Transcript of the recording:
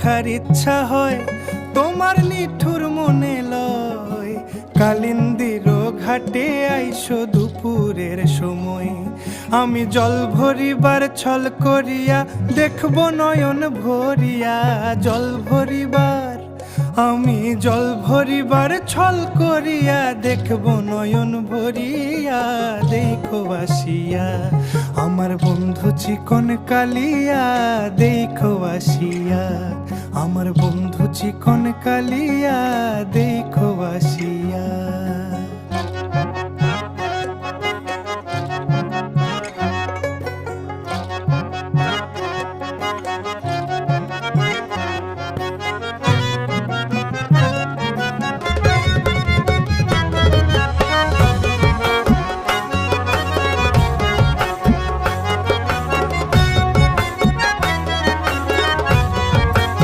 দেখার ইচ্ছা হয়, তোমার নিঠুর মনে লয়। কালিন্দির ঘাটে আইসো দুপুরের সময়, আমি জল ভরিবার ছল করিয়া দেখব নয়ন ভরিয়া। জল ভরিবার, আমি জল ভরিবার ছল করিয়া দেখব নয়ন ভরিয়া। দেখো আসিয়া আমার বন্ধু চিকন কালিয়া, দেখো আসিয়া আমার বন্ধু চিকন কালিয়া, দেখো আসিয়া।